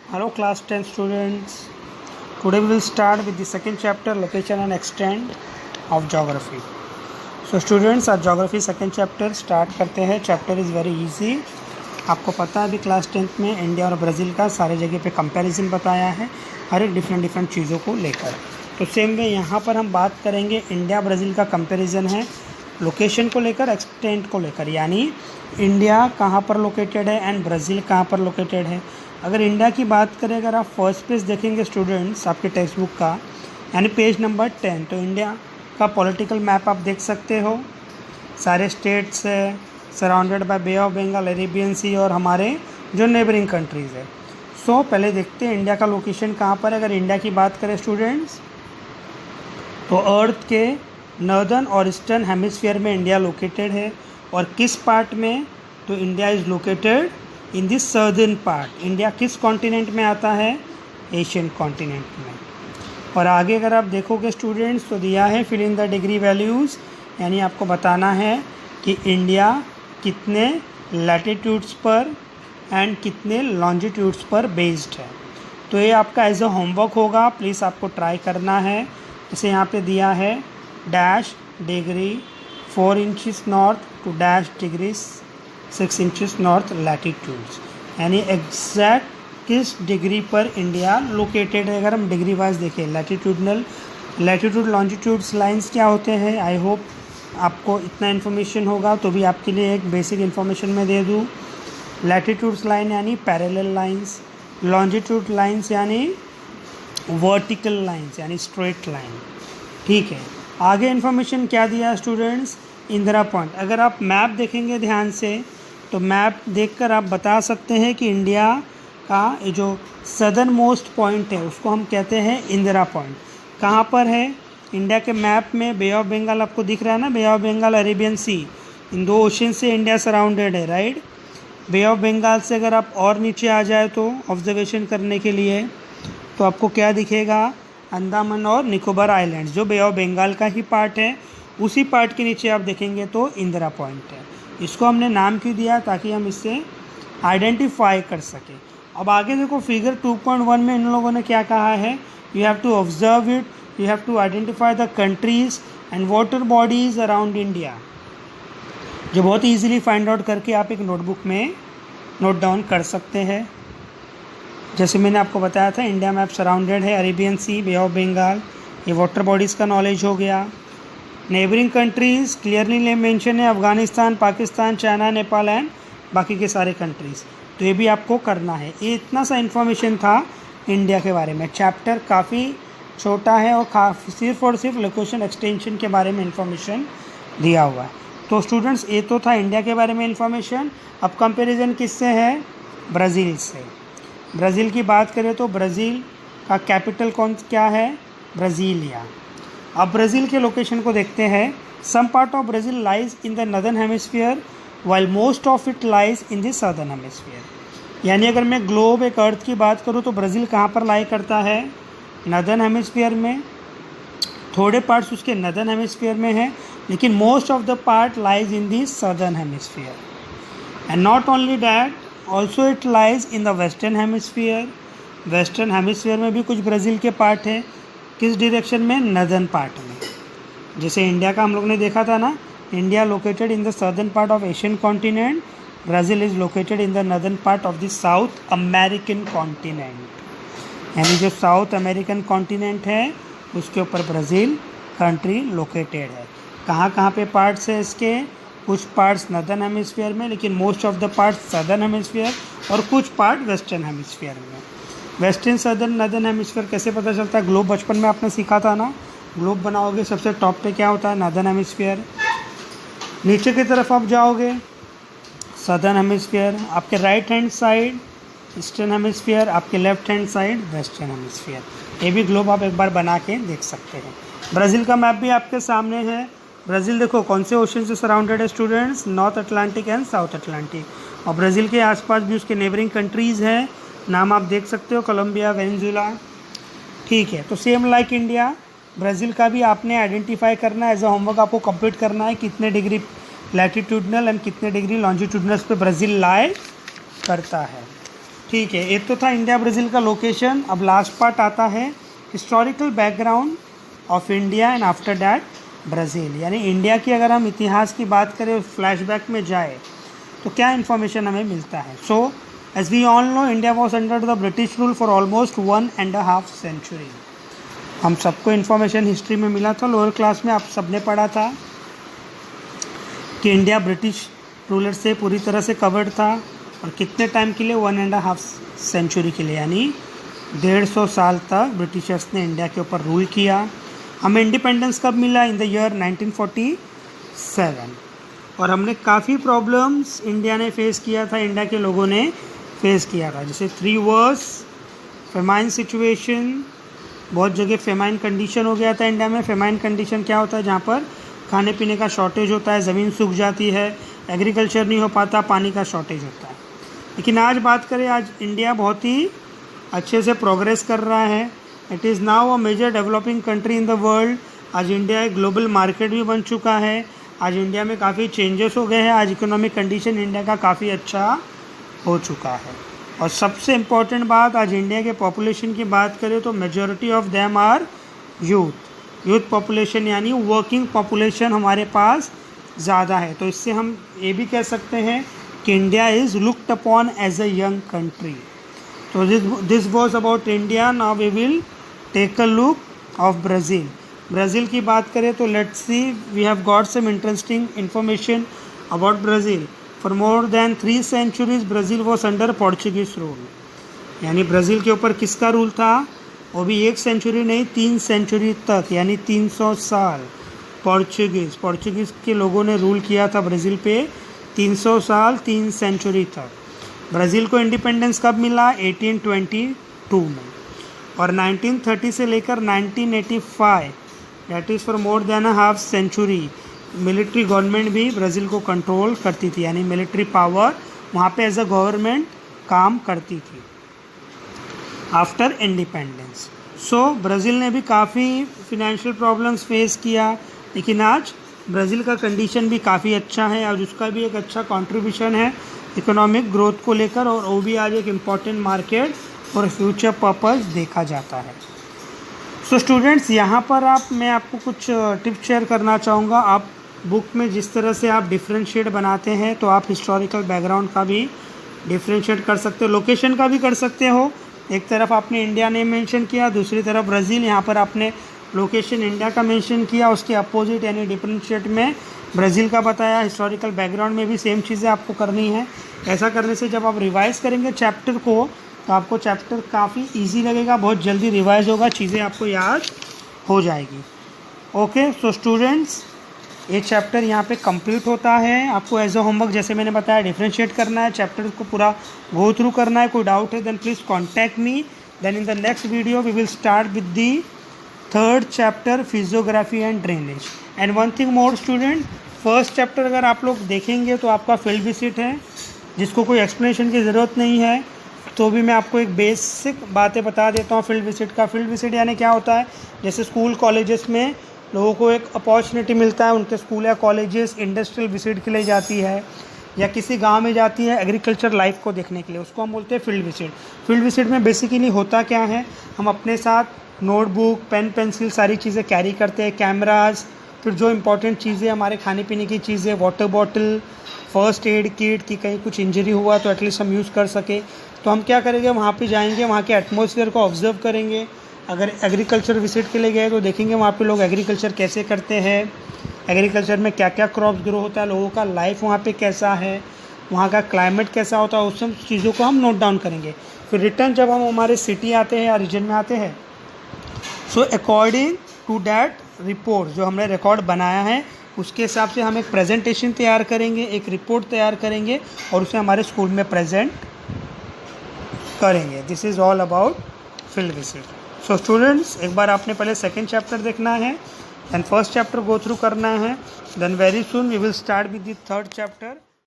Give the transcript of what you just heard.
Hello class 10 students. Today we will start with the second chapter, location and extent of geography. So students, आज geography second chapter start करते हैं. Chapter is very easy. आपको पता है अभी class 10th में India और Brazil का सारे जगह पे कंपैरिजन बताया है, हर एक डिफरेंट चीज़ों को लेकर. तो सेम वे यहाँ पर हम बात करेंगे इंडिया ब्राज़ील का कंपैरिजन है लोकेशन को लेकर, एक्सटेंट को लेकर, यानी इंडिया कहाँ पर लोकेटेड है एंड ब्राज़ील कहाँ पर लोकेटेड है. अगर इंडिया की बात करें, अगर आप फर्स्ट पेज देखेंगे स्टूडेंट्स आपके टेक्स्ट बुक का, यानी पेज नंबर 10, तो इंडिया का पॉलिटिकल मैप आप देख सकते हो. सारे स्टेट्स है, surrounded by Bay of Bengal, Arabian Sea और हमारे जो नेबरिंग कंट्रीज़ है. सो पहले देखते हैं इंडिया का लोकेशन कहाँ पर है. अगर इंडिया की बात करें स्टूडेंट्स, तो अर्थ के नॉर्दर्न और ईस्टर्न हेमिस्फीयर में इंडिया लोकेटेड है. और किस पार्ट में, तो India is located in this southern part. India किस कॉन्टिनेंट में आता है, एशियन कॉन्टिनेंट में. और आगे अगर आप देखोगे स्टूडेंट्स, तो दिया है fill in the degree values, यानी आपको बताना है कि इंडिया कितने लैटिट्यूड्स पर एंड कितने लॉन्जिट्यूड्स पर बेस्ड है. तो ये आपका एज अ होमवर्क होगा, प्लीज़ आपको ट्राई करना है. जैसे यहाँ पे दिया है dash degree 4 inches north to dash degree 6 inches north latitudes, यानी एग्जैक्ट किस डिग्री पर इंडिया लोकेटेड है. अगर हम डिग्री वाइज देखें, लैटिट्यूड लॉन्जिट्यूड्स लाइंस क्या होते हैं, आई होप आपको इतना इन्फॉर्मेशन होगा. तो भी आपके लिए एक बेसिक इन्फॉर्मेशन मैं दे दूँ. लैटिट्यूड्स लाइन यानी पैरेलल लाइंस, लॉन्जिट्यूड लाइंस यानी वर्टिकल लाइंस यानी स्ट्रेट लाइन. ठीक है, आगे इन्फॉर्मेशन क्या दिया है स्टूडेंट्स, इंदिरा पॉइंट. अगर आप मैप देखेंगे ध्यान से, तो मैप देखकर आप बता सकते हैं कि इंडिया का ये जो सदर्न मोस्ट पॉइंट है उसको हम कहते हैं इंदिरा पॉइंट. कहाँ पर है इंडिया के मैप में, बे ऑफ बंगाल आपको दिख रहा है ना, बे ऑफ बंगाल अरेबियन सी, इन दो ओशन से इंडिया सराउंडेड है, राइट. बे ऑफ बंगाल से अगर आप और नीचे आ जाए तो ऑब्जर्वेशन करने के लिए, तो आपको क्या दिखेगा, अंडमान और निकोबार आइलैंड्स, जो बे ऑफ बंगाल का ही पार्ट है, उसी पार्ट के नीचे आप देखेंगे तो इंदिरा पॉइंट है. इसको हमने नाम क्यों दिया, ताकि हम इससे आइडेंटिफाई कर सकें. अब आगे देखो फिगर 2.1 में इन लोगों ने क्या कहा है, you have to observe it, you have to identify the countries and water bodies around India, जो बहुत ईजिली फाइंड आउट करके आप एक नोटबुक में नोट डाउन कर सकते हैं. जैसे मैंने आपको बताया था, इंडिया मैप सराउंडेड है Arabian Sea, Bay of Bengal, ये वाटर बॉडीज़ का नॉलेज हो गया. नेबरिंग कंट्रीज़ क्लियरली मेंशन है, अफ़गानिस्तान, पाकिस्तान, चाइना, नेपाल एंड बाकी के सारे कंट्रीज़. तो ये भी आपको करना है. ये इतना सा इन्फॉर्मेशन था इंडिया के बारे में. चैप्टर काफ़ी छोटा है और सिर्फ और सिर्फ लोकेशन एक्सटेंशन के बारे में इन्फॉर्मेशन दिया हुआ है. तो स्टूडेंट्स, ये तो था इंडिया के बारे में इन्फॉर्मेशन. अब कंपैरिजन किससे है, ब्राज़ील से. ब्राज़ील की बात करें तो ब्राज़ील का कैपिटल क्या है, ब्राज़ीलिया. अब ब्राज़ील के लोकेशन को देखते हैं. Some part of Brazil lies in the northern hemisphere while most of it lies in the southern hemisphere. यानी अगर मैं ग्लोब एक अर्थ की बात करूँ तो ब्राज़ील कहाँ पर लाई करता है, नॉर्दर्न हेमिस्फीयर में. थोड़े पार्ट्स उसके नॉर्दर्न हेमिस्फीयर में है, लेकिन most of the part lies in the southern hemisphere. And not only that, also it lies in the western hemisphere. Western hemisphere में भी कुछ ब्राज़ील के पार्ट हैं. किस डायरेक्शन में, नॉर्दर्न पार्ट में. जैसे इंडिया का हम लोग ने देखा था ना, India located in the southern part of Asian continent, Brazil is located in the northern part of the south American continent. यानी जो साउथ अमेरिकन कॉन्टिनेंट है उसके ऊपर ब्राज़ील कंट्री लोकेटेड है. कहाँ कहाँ पे पार्ट्स है इसके, कुछ पार्ट्स नॉर्दर्न हेमिस्फीयर में, लेकिन most of the parts southern hemisphere, और कुछ पार्ट वेस्टर्न हेमिस्फीयर में. वेस्टर्न, सदर्न, नॉर्दर्न हेमिस्फीयर कैसे पता चलता है, ग्लोब बचपन में आपने सीखा था ना. ग्लोब बनाओगे सबसे टॉप पे क्या होता है, नॉर्दर्न हेमिस्फीयर. नीचे की तरफ आप जाओगे, सदर्न हेमिस्फीयर. आपके right hand side eastern hemisphere, आपके left hand side western hemisphere. ये भी ग्लोब आप एक बार बना के देख सकते हैं. ब्राज़ील का मैप भी आपके सामने है. ब्राज़ील देखो कौन से ओशन से सराउंडेड है students, north Atlantic and south Atlantic. और ब्राज़ील के आसपास भी उसके नेबरिंग कंट्रीज़ हैं, नाम आप देख सकते हो, कोलंबिया, वेनेजुला. ठीक है, तो सेम लाइक इंडिया, ब्राज़ील का भी आपने आइडेंटिफाई करना है, एज अ होमवर्क आपको कंप्लीट करना है, कितने डिग्री लैटिट्यूडनल एंड कितने डिग्री लॉन्जिट्यूडनल पे ब्राज़ील लाई करता है. ठीक है, एक तो था इंडिया ब्राज़ील का लोकेशन। अब लास्ट पार्ट आता है historical background of India and after that Brazil. यानी इंडिया की अगर हम इतिहास की बात करें, फ्लैशबैक में जाए तो क्या इन्फॉर्मेशन हमें मिलता है। So as we all know, India was under the British rule for almost 1.5 century. हम सबको इन्फॉर्मेशन हिस्ट्री में मिला था, लोअर क्लास में आप सबने पढ़ा था कि इंडिया ब्रिटिश रूलर से पूरी तरह से कवर्ड था। और कितने टाइम के लिए? 1.5 सेंचुरी के लिए, यानी 150 साल तक ब्रिटिशर्स ने इंडिया के ऊपर रूल किया। हमें इंडिपेंडेंस कब मिला? In the year 1947। और हमने काफ़ी प्रॉब्लम्स इंडिया ने फेस किया था, इंडिया के लोगों ने फेस किया था, जैसे 3 wars, फेमाइन सिचुएशन, बहुत जगह फेमाइन कंडीशन हो गया था इंडिया में। फेमाइन कंडीशन क्या होता है? जहाँ पर खाने पीने का शॉर्टेज होता है, ज़मीन सूख जाती है, एग्रीकल्चर नहीं हो पाता, पानी का शॉर्टेज होता है। लेकिन आज बात करें, आज इंडिया बहुत ही अच्छे से प्रोग्रेस कर रहा है। It is now a major developing country in the world. आज इंडिया एक ग्लोबल मार्केट भी बन चुका है। आज इंडिया में काफ़ी चेंजेस हो गए हैं। आज इकोनॉमिक कंडीशन इंडिया का काफ़ी अच्छा हो चुका है। और सबसे इम्पॉर्टेंट बात, आज इंडिया के पॉपुलेशन की बात करें तो majority of them are youth population, यानी वर्किंग पॉपुलेशन हमारे पास ज़्यादा है। तो इससे हम ये भी कह सकते हैं कि India is looked upon as a young country. तो this was about India. Now we will take a look of Brazil. Brazil की बात करें तो let's see, we have got some interesting information about Brazil. For more than 3 centuries Brazil was under Portuguese rule. यानी Brazil के ऊपर किसका rule था? वो भी 1 सेंचुरी नहीं, 3 सेंचुरी तक, यानी 300 साल पोर्चुगीज़ के लोगों ने रूल किया था ब्राज़ील पे। 300 साल, 3 सेंचुरी तक। ब्राज़ील को इंडिपेंडेंस कब मिला? 1822 में। और 1930 से लेकर 1985, that is for more than a half century, military government भी ब्राज़ील को कंट्रोल करती थी। यानी मिलिट्री पावर वहाँ पे एज अ गवर्नमेंट काम करती थी आफ्टर इंडिपेंडेंस। सो ब्राज़ील ने भी काफ़ी फिनेंशियल प्रॉब्लम्स फेस किया, लेकिन आज ब्राज़ील का कंडीशन भी काफ़ी अच्छा है। आज उसका भी एक अच्छा कंट्रीब्यूशन है इकोनॉमिक ग्रोथ को लेकर, और वो भी आज एक इम्पॉर्टेंट मार्केट और फ्यूचर पर्पस देखा जाता है। सो स्टूडेंट्स, यहाँ पर मैं आपको कुछ टिप्स शेयर करना चाहूँगा। आप बुक में जिस तरह से आप डिफ्रेंशिएट बनाते हैं, तो आप हिस्टोरिकल बैकग्राउंड का भी डिफ्रेंशिएट कर सकते हो, लोकेशन का भी कर सकते हो। एक तरफ आपने इंडिया ने मेंशन किया, दूसरी तरफ ब्राज़ील। यहाँ पर आपने लोकेशन इंडिया का मेंशन किया, उसके अपोजिट यानी डिफ्रेंशिएट में ब्राज़ील का बताया। हिस्टोरिकल बैकग्राउंड में भी सेम चीज़ें आपको करनी है। ऐसा करने से जब आप रिवाइज़ करेंगे चैप्टर को, तो आपको चैप्टर काफ़ी इजी लगेगा, बहुत जल्दी रिवाइज होगा, चीज़ें आपको याद हो जाएगी। ओके, सो स्टूडेंट्स, ये चैप्टर यहाँ पे कंप्लीट होता है। आपको एज अ होमवर्क, जैसे मैंने बताया, डिफरेंशिएट करना है, चैप्टर को पूरा गो थ्रू करना है। कोई डाउट है then please contact me. Then in the next video we will start with the 3rd chapter, physiography and drainage. And one thing more student, first chapter अगर आप लोग देखेंगे तो आपका फील्ड विजिट है, जिसको कोई एक्सप्लेनेशन की ज़रूरत नहीं है। तो भी मैं आपको एक बेसिक बातें बता देता हूँ फील्ड विजिट का। फील्ड विजिट यानी क्या होता है? जैसे स्कूल कॉलेजेस में लोगों को एक अपॉर्चुनिटी मिलता है, उनके स्कूल या कॉलेजेस इंडस्ट्रियल विजिट के लिए जाती है, या किसी गांव में जाती है एग्रीकल्चर लाइफ को देखने के लिए, उसको हम बोलते हैं फील्ड विजिट। फील्ड विजिट में बेसिकली होता क्या है? हम अपने साथ नोटबुक, पेन, पेंसिल, सारी चीज़ें कैरी करते हैं, कैमराज, फिर जो इंपॉर्टेंट चीज़ें, हमारे खाने पीने की चीज़ें, water bottle, first aid kit, कि कहीं कुछ इंजरी हुआ तो एटलीस्ट हम यूज़ कर सके। तो हम क्या करेंगे? वहाँ पे जाएंगे, वहाँ के एटमॉस्फेयर को ऑब्जर्व करेंगे। अगर एग्रीकल्चर विजिट के लिए गए तो देखेंगे वहाँ पे लोग एग्रीकल्चर कैसे करते हैं, एग्रीकल्चर में क्या क्या क्रॉप्स ग्रो होता है, लोगों का लाइफ वहाँ पे कैसा है, वहाँ का क्लाइमेट कैसा होता है, उस सब चीज़ों को हम नोट डाउन करेंगे। फिर रिटर्न जब हम हमारे सिटी आते हैं या रीजन में आते हैं, so according to that report जो हमने रिकॉर्ड बनाया है, उसके हिसाब से हम एक प्रेजेंटेशन तैयार करेंगे, एक रिपोर्ट तैयार करेंगे और उसे हमारे स्कूल में प्रेजेंट करेंगे। This is all about field visit. So students, एक बार आपने पहले 2nd चैप्टर देखना है, देन 1st चैप्टर गो थ्रू करना है, then very soon we will start with the 3rd chapter.